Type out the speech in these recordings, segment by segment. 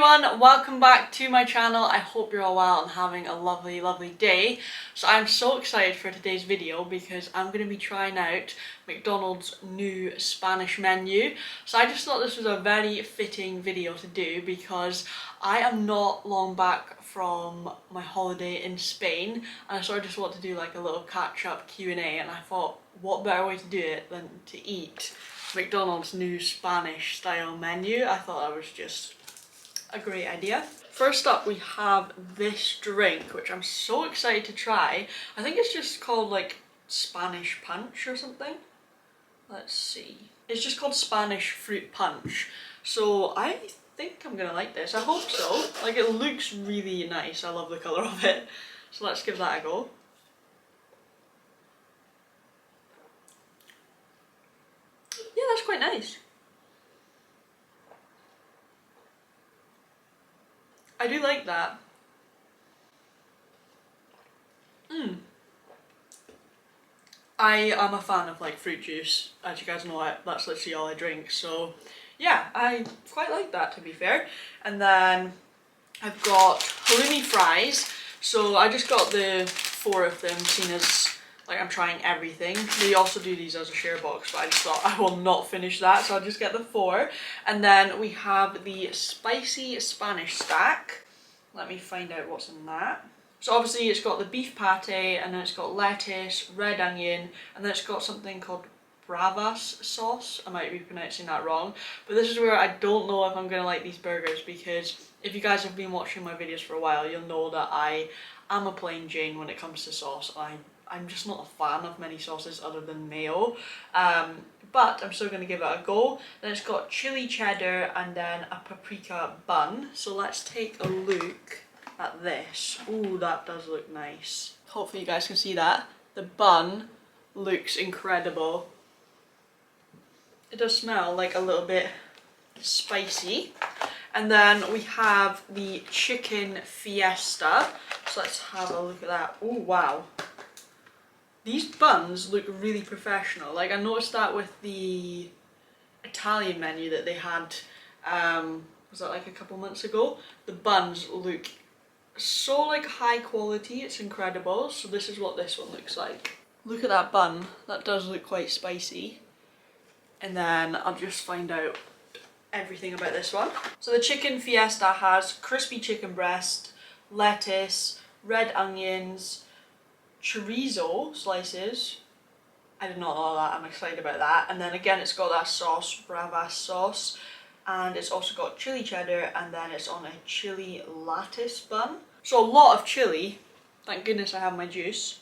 everyone, welcome back to my channel. I hope you're all well and having a lovely day. So I'm so excited for today's video because I'm going to be trying out McDonald's new Spanish menu. So I just thought this was a very fitting video to do because I am not long back from my holiday in Spain and I sort of just want to do like a little catch-up Q&A, and I thought what better way to do it than to eat McDonald's new Spanish style menu. I thought that was just a great idea. First up we have this drink which I'm so excited to try. I think it's just called like Spanish punch or something. Let's see. It's just called Spanish fruit punch. So I think I'm gonna like this. I hope so. Like, it looks really nice. I love the colour of it. So let's give that a go. Yeah, that's quite nice. I do like that. I am a fan of like fruit juice. As you guys know, that's literally all I drink. So yeah, I quite like that, to be fair. And then I've got halloumi fries. So I just got the 4 of them, seeing as like I'm trying everything. They also do these as a share box, but I just thought I will not finish that, so I'll just get the 4. And then we have the spicy Spanish stack. Let me find out what's in that. So obviously it's got the beef pate, and then it's got lettuce, red onion, and then it's got something called bravas sauce. I might be pronouncing that wrong, but this is where I don't know if I'm gonna like these burgers, because if you guys have been watching my videos for a while, you'll know that I am a plain Jane when it comes to sauce. I'm just not a fan of many sauces other than mayo, but I'm still going to give it a go. Then it's got chili cheddar and then a paprika bun. So let's take a look at this. Ooh, that does look nice. Hopefully you guys can see that. The bun looks incredible. It does smell like a little bit spicy. And then we have the chicken Fiesta. So let's have a look at that. Oh wow. These buns look really professional. Like, I noticed that with the Italian menu that they had, was that like a couple months ago? The buns look so like high quality, it's incredible. So this is what this one looks like. Look at that bun, that does look quite spicy. And then I'll just find out everything about this one. So the chicken Fiesta has crispy chicken breast, lettuce, red onions, chorizo slices. I did not know that, I'm excited about that. And then again it's got that sauce, bravas sauce, and it's also got chili cheddar, and then it's on a chili lattice bun. So a lot of chili. Thank goodness I have my juice.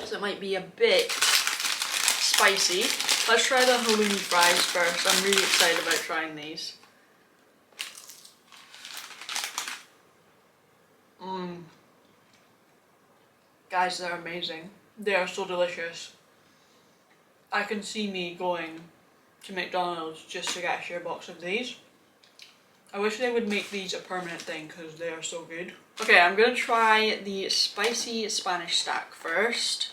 So it might be a bit spicy. Let's try the halloumi fries first. I'm really excited about trying these. Guys, they're amazing. They are so delicious. I can see me going to McDonald's just to get a share box of these. I wish they would make these a permanent thing because they are so good. Okay, I'm gonna try the spicy Spanish stack first.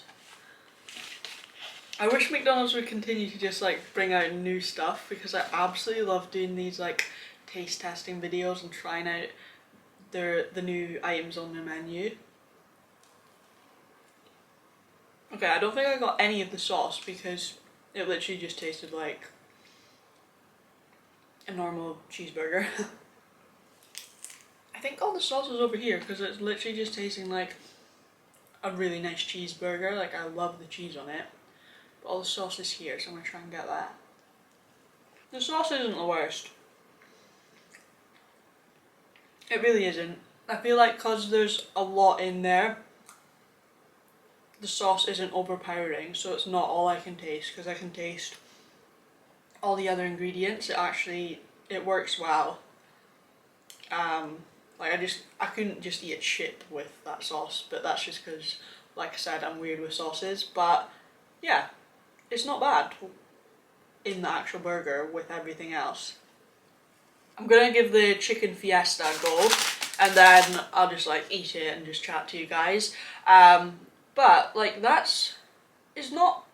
I wish McDonald's would continue to just like bring out new stuff, because I absolutely love doing these like taste testing videos and trying out the new items on their menu. Okay, I don't think I got any of the sauce because it literally just tasted like a normal cheeseburger. I think all the sauce is over here because it's literally just tasting like a really nice cheeseburger. Like, I love the cheese on it. But all the sauce is here, so I'm gonna try and get that. The sauce isn't the worst. It really isn't. I feel like because there's a lot in there, the sauce isn't overpowering, so it's not all I can taste, because I can taste all the other ingredients. It works well. Like, I couldn't just eat a chip with that sauce, but that's just because, like I said, I'm weird with sauces. But yeah, it's not bad in the actual burger with everything else. I'm gonna give the chicken Fiesta a go, and then I'll just like eat it and just chat to you guys. But like, it's not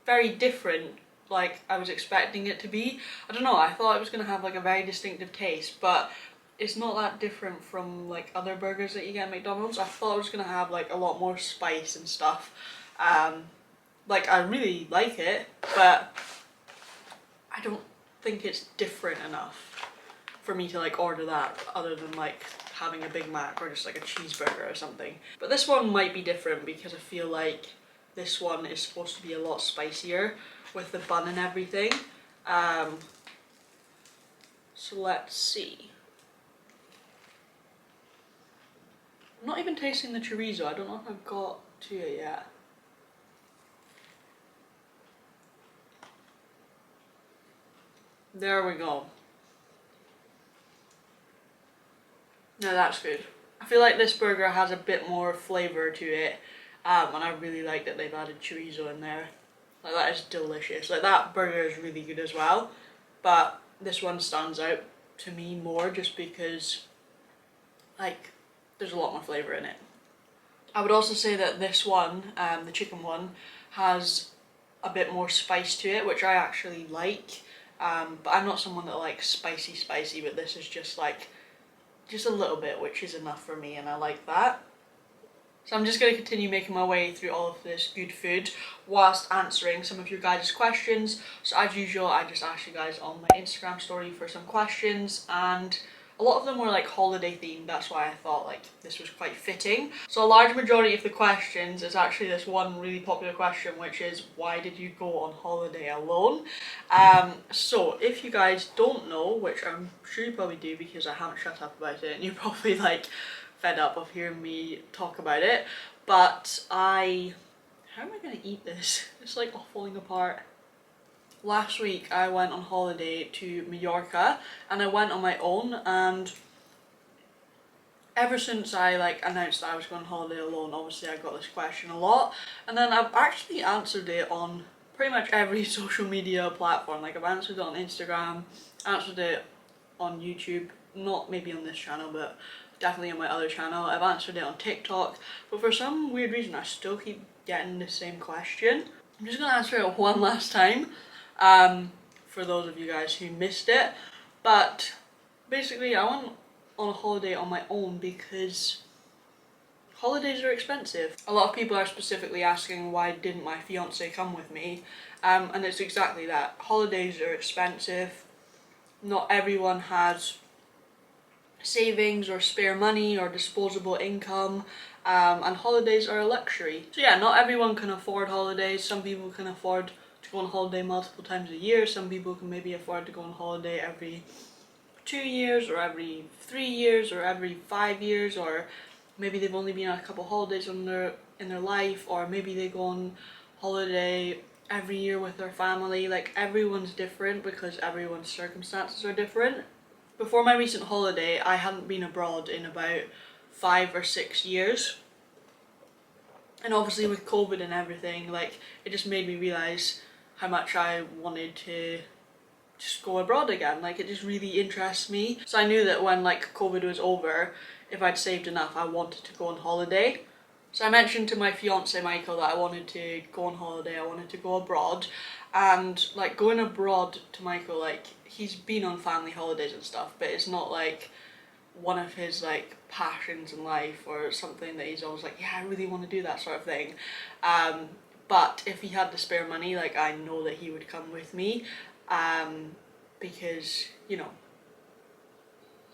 very different like I was expecting it to be. I don't know, I thought it was going to have like a very distinctive taste, but it's not that different from like other burgers that you get at McDonald's. I thought it was going to have like a lot more spice and stuff. Like I really like it, but I don't think it's different enough for me to like order that, other than like having a Big Mac or just like a cheeseburger or something. But this one might be different because I feel like this one is supposed to be a lot spicier with the bun and everything. So let's see. I'm not even tasting the chorizo. I don't know if I've got to it yet. There we go. Now that's good. I feel like this burger has a bit more flavour to it, and I really like that they've added chorizo in there. Like that is delicious. Like that burger is really good as well, but this one stands out to me more just because like there's a lot more flavour in it. I would also say that this one, the chicken one, has a bit more spice to it, which I actually like. But I'm not someone that likes spicy, but this is just like, just a little bit, which is enough for me, and I like that. So I'm just going to continue making my way through all of this good food whilst answering some of your guys' questions. So as usual, I just asked you guys on my Instagram story for some questions, and a lot of them were like holiday themed. That's why I thought like this was quite fitting. So a large majority of the questions is actually this one really popular question, which is, why did you go on holiday alone? So if you guys don't know, which I'm sure you probably do because I haven't shut up about it and you're probably like fed up of hearing me talk about it, but how am I gonna eat this? It's like all falling apart. Last week I went on holiday to Mallorca and I went on my own, and ever since I like announced that I was going on holiday alone, obviously I got this question a lot, and then I've actually answered it on pretty much every social media platform. Like I've answered it on Instagram, answered it on YouTube, not maybe on this channel but definitely on my other channel. I've answered it on TikTok, but for some weird reason I still keep getting the same question. I'm just gonna answer it one last time for those of you guys who missed it. But basically I went on a holiday on my own because holidays are expensive. A lot of people are specifically asking why didn't my fiance come with me, and it's exactly that. Holidays are expensive. Not everyone has savings or spare money or disposable income, and holidays are a luxury. So yeah, not everyone can afford holidays. Some people can afford to go on holiday multiple times a year. Some people can maybe afford to go on holiday every 2 years or every 3 years or every 5 years, or maybe they've only been on a couple holidays in their life, or maybe they go on holiday every year with their family. Like everyone's different because everyone's circumstances are different. Before my recent holiday I hadn't been abroad in about 5 or 6 years, and obviously with COVID and everything, like it just made me realise how much I wanted to just go abroad again. Like it just really interests me. So I knew that when like COVID was over, if I'd saved enough, I wanted to go on holiday. So I mentioned to my fiance Michael that I wanted to go on holiday, I wanted to go abroad, and like going abroad to Michael, like he's been on family holidays and stuff, but it's not like one of his like passions in life or something that he's always like, yeah, I really want to do that sort of thing. But if he had the spare money, like I know that he would come with me, because you know,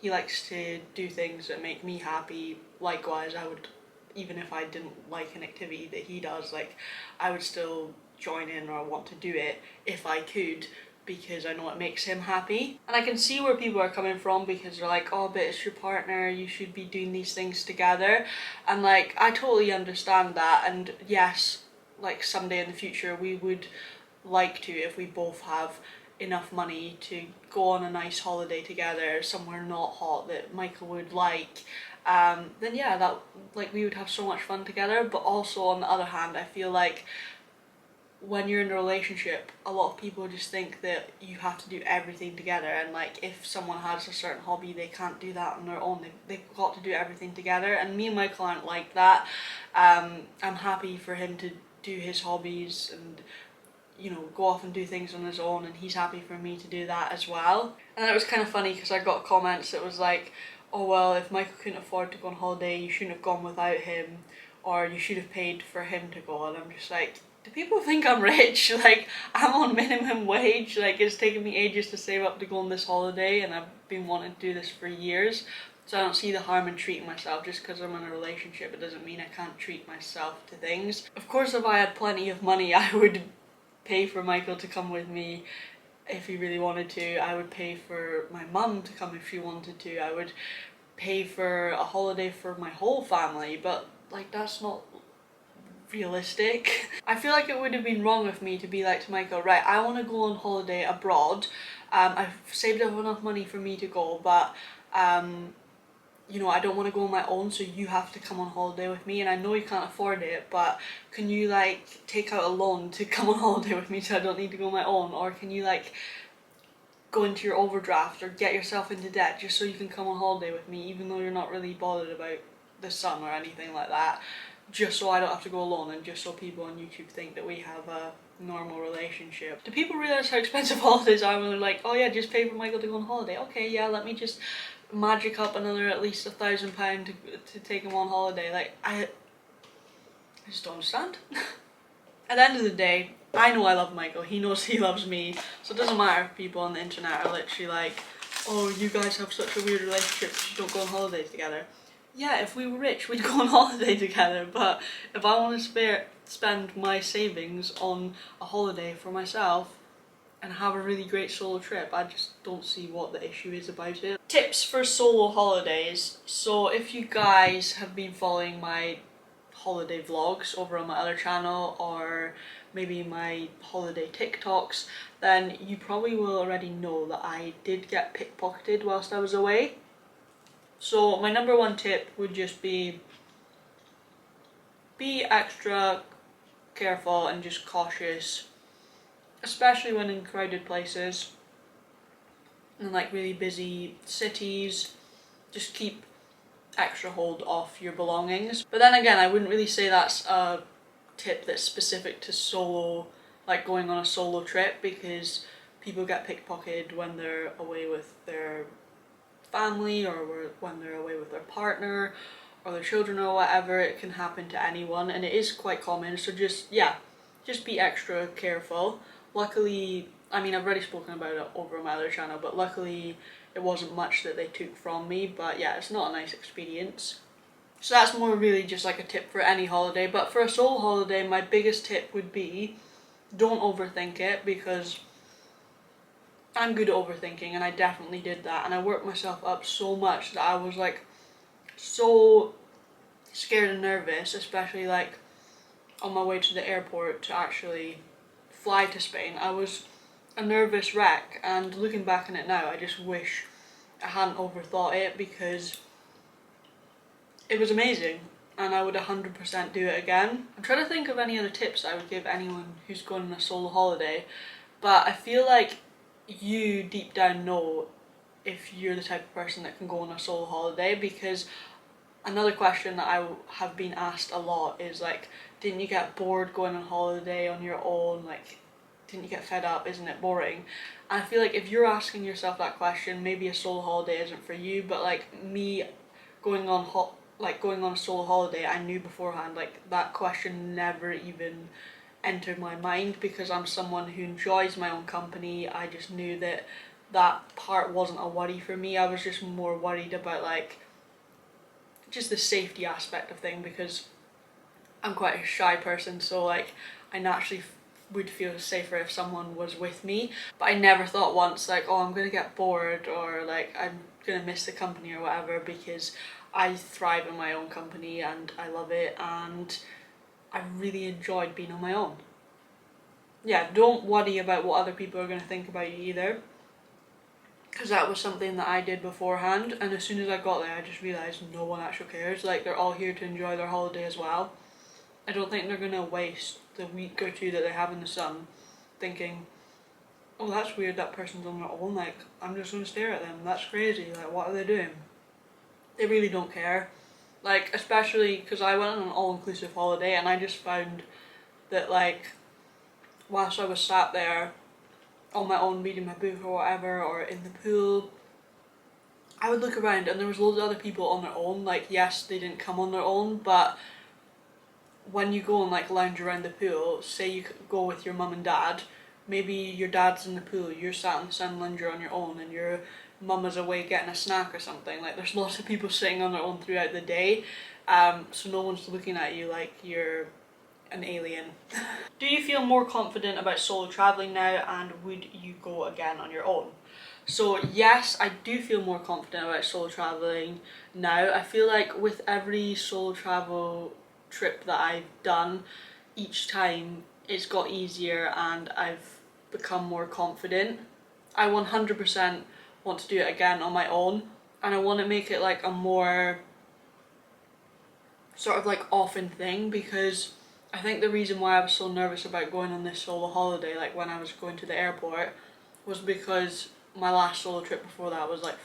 he likes to do things that make me happy. Likewise, I would, even if I didn't like an activity that he does, like I would still join in or want to do it if I could, because I know it makes him happy. And I can see where people are coming from, because they're like, oh, but it's your partner, you should be doing these things together. And like I totally understand that, and yes, like someday in the future we would like to, if we both have enough money to go on a nice holiday together somewhere not hot that Michael would like, then yeah, that like we would have so much fun together. But also on the other hand, I feel like when you're in a relationship, a lot of people just think that you have to do everything together, and like if someone has a certain hobby, they can't do that on their own. They've got to do everything together, and me and Michael aren't like that. I'm happy for him to do his hobbies and you know, go off and do things on his own, and he's happy for me to do that as well. And it was kind of funny because I got comments that was like, oh well, if Michael couldn't afford to go on holiday, you shouldn't have gone without him, or you should have paid for him to go. And I'm just like, do people think I'm rich? Like, I'm on minimum wage, like it's taken me ages to save up to go on this holiday, and I've been wanting to do this for years. So I don't see the harm in treating myself. Just because I'm in a relationship, it doesn't mean I can't treat myself to things. Of course, if I had plenty of money, I would pay for Michael to come with me if he really wanted to. I would pay for my mum to come if she wanted to. I would pay for a holiday for my whole family, but like that's not realistic. I feel like it would have been wrong of me to be like to Michael, right, I want to go on holiday abroad. I've saved up enough money for me to go, but you know, I don't want to go on my own, so you have to come on holiday with me, and I know you can't afford it, but can you like take out a loan to come on holiday with me so I don't need to go on my own? Or can you like go into your overdraft or get yourself into debt just so you can come on holiday with me, even though you're not really bothered about the sun or anything like that, just so I don't have to go alone, and just so people on YouTube think that we have a normal relationship. Do people realise how expensive holidays are when they're like, oh yeah, just pay for Michael to go on holiday? Okay, yeah, let me just magic up another at least £1,000 to take him on holiday. Like, I just don't understand. At the end of the day, I know I love Michael, he knows he loves me, so it doesn't matter if people on the internet are literally like, oh, you guys have such a weird relationship because you don't go on holidays together. Yeah, if we were rich, we'd go on holiday together, but if I want to spend my savings on a holiday for myself and have a really great solo trip, I just don't see what the issue is about it. Tips for solo holidays. So if you guys have been following my holiday vlogs over on my other channel, or maybe my holiday TikToks, then you probably will already know that I did get pickpocketed whilst I was away. So my number one tip would just be extra careful and just cautious, especially when in crowded places and like really busy cities. Just keep extra hold off your belongings. But then again, I wouldn't really say that's a tip that's specific to solo, like going on a solo trip, because people get pickpocketed when they're away with their family, or when they're away with their partner or their children or whatever. It can happen to anyone, and it is quite common. So just, yeah, just be extra careful. Luckily, I mean, I've already spoken about it over on my other channel, but luckily it wasn't much that they took from me. But yeah, it's not a nice experience. So that's more really just like a tip for any holiday. But for a solo holiday, my biggest tip would be don't overthink it, because I'm good at overthinking, and I definitely did that, and I worked myself up so much that I was like so scared and nervous, especially like on my way to the airport to actually fly to Spain. I was a nervous wreck, and looking back on it now, I just wish I hadn't overthought it, because it was amazing and I would 100% do it again. I'm trying to think of any other tips I would give anyone who's going on a solo holiday, but I feel like you deep down know if you're the type of person that can go on a solo holiday. Because another question that I have been asked a lot is like, didn't you get bored going on holiday on your own? Like, didn't you get fed up? Isn't it boring? And I feel like if you're asking yourself that question, maybe a solo holiday isn't for you. But like me going on a solo holiday, I knew beforehand like that question never even entered my mind, because I'm someone who enjoys my own company. I just knew that that part wasn't a worry for me. I was just more worried about like just the safety aspect of thing, because I'm quite a shy person, so like I naturally would feel safer if someone was with me. But I never thought once like, oh, I'm gonna get bored, or like I'm gonna miss the company or whatever, because I thrive in my own company and I love it, and I really enjoyed being on my own. Yeah, don't worry about what other people are going to think about you either, because that was something that I did beforehand, and as soon as I got there I just realised no one actually cares. Like, they're all here to enjoy their holiday as well. I don't think they're going to waste the week or two that they have in the sun thinking, oh, that's weird, that person's on their own, like I'm just going to stare at them, that's crazy, like what are they doing? They really don't care. Like, especially because I went on an all-inclusive holiday, and I just found that like whilst I was sat there on my own reading my book or whatever, or in the pool, I would look around and there was loads of other people on their own. Like, yes, they didn't come on their own, but when you go and like lounge around the pool, say you go with your mum and dad, maybe your dad's in the pool, you're sat in the sun lounger on your own, and your mum is away getting a snack or something. Like, there's lots of people sitting on their own throughout the day, so no one's looking at you like you're an alien. Do you feel more confident about solo traveling now, and would you go again on your own? So yes, I do feel more confident about solo traveling now. I feel like with every solo travel trip that I've done, each time it's got easier and I've become more confident. I 100% want to do it again on my own, and I want to make it like a more sort of like often thing, because I think the reason why I was so nervous about going on this solo holiday, like when I was going to the airport, was because my last solo trip before that was like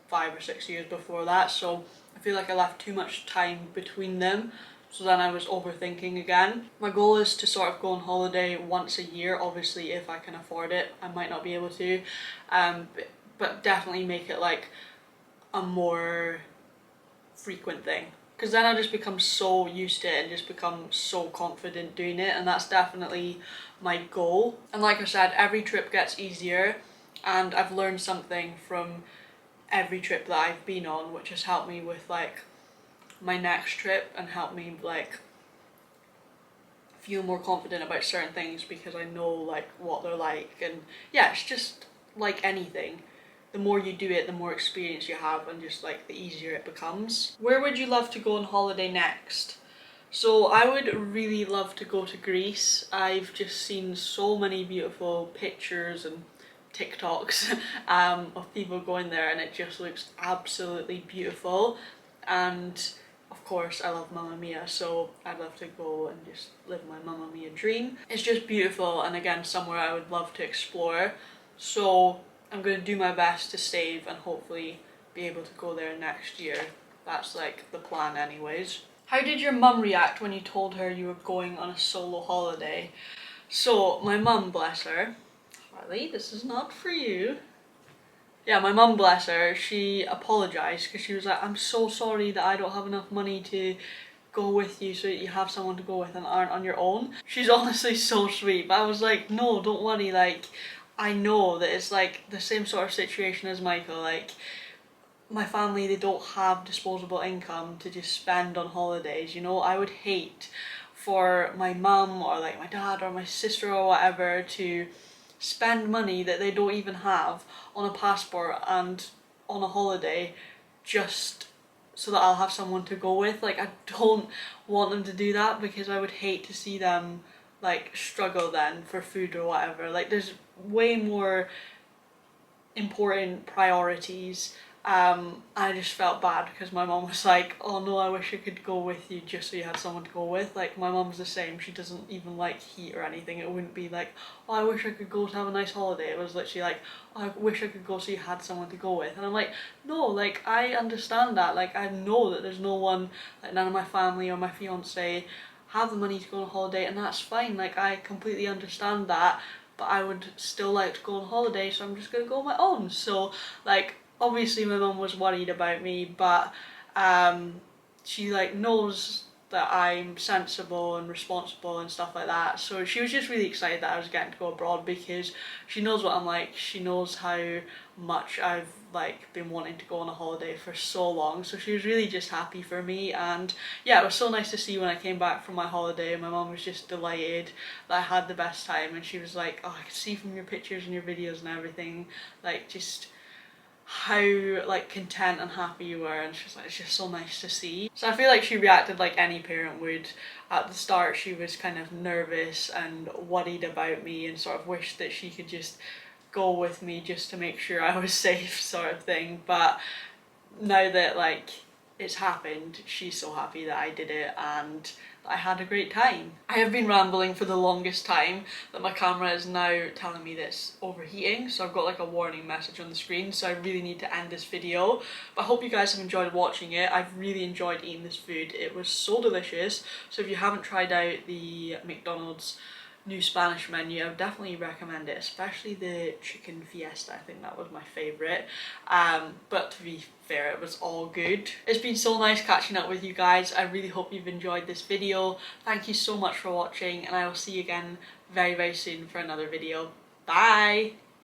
5 or 6 years before that, so I feel like I left too much time between them, so then I was overthinking again. My goal is to sort of go on holiday once a year, obviously if I can afford it. I might not be able to, but definitely make it like a more frequent thing, because then I just become so used to it and just become so confident doing it, and that's definitely my goal. And like I said, every trip gets easier, and I've learned something from every trip that I've been on, which has helped me with like my next trip and helped me like feel more confident about certain things, because I know like what they're like. And yeah, it's just like anything, the more you do it, the more experience you have, and just like the easier it becomes. Where would you love to go on holiday next? So I would really love to go to Greece. I've just seen so many beautiful pictures and TikToks of people going there, and it just looks absolutely beautiful. And of course I love Mamma Mia, so I'd love to go and just live my Mamma Mia dream. It's just beautiful, and again somewhere I would love to explore. So I'm going to do my best to save and hopefully be able to go there next year. That's like the plan anyways. How did your mum react when you told her you were going on a solo holiday? So my mum, bless her, Harley, this is not for you. Yeah, my mum, bless her, she apologised because she was like, I'm so sorry that I don't have enough money to go with you so that you have someone to go with and aren't on your own. She's honestly so sweet, but I was like, no, don't worry, like, I know that it's like the same sort of situation as Michael. Like, my family, they don't have disposable income to just spend on holidays, you know. I would hate for my mum or like my dad or my sister or whatever to spend money that they don't even have on a passport and on a holiday just so that I'll have someone to go with. Like, I don't want them to do that, because I would hate to see them like struggle then for food or whatever. Like, there's way more important priorities. I just felt bad because my mum was like, oh no, I wish I could go with you just so you had someone to go with. Like, my mum's the same, she doesn't even like heat or anything. It wouldn't be like, oh, I wish I could go to have a nice holiday. It was literally like, oh, I wish I could go so you had someone to go with. And I'm like, no, like, I understand that. Like, I know that there's no one, like none of my family or my fiance have the money to go on a holiday, and that's fine. Like, I completely understand that, but I would still like to go on holiday, so I'm just gonna go on my own. So like, obviously my mum was worried about me, but she like knows that I'm sensible and responsible and stuff like that, so she was just really excited that I was getting to go abroad, because she knows what I'm like. She knows how much I've like been wanting to go on a holiday for so long, so she was really just happy for me. And yeah, it was so nice to see when I came back from my holiday. My mum was just delighted that I had the best time, and she was like, oh, I could see from your pictures and your videos and everything, like, just how like content and happy you were. And she's like, it's just so nice to see. So I feel like she reacted like any parent would. At the start she was kind of nervous and worried about me and sort of wished that she could just go with me just to make sure I was safe, sort of thing. But now that like it's happened, she's so happy that I did it and I had a great time. I have been rambling for the longest time that my camera is now telling me that it's overheating, so I've got like a warning message on the screen, so I really need to end this video. But I hope you guys have enjoyed watching it. I've really enjoyed eating this food. It was so delicious. So if you haven't tried out the McDonald's new Spanish menu. I would definitely recommend it, especially the chicken fiesta. I think that was my favourite. But to be fair, it was all good. It's been so nice catching up with you guys. I really hope you've enjoyed this video. Thank you so much for watching, and I will see you again very, very soon for another video. Bye!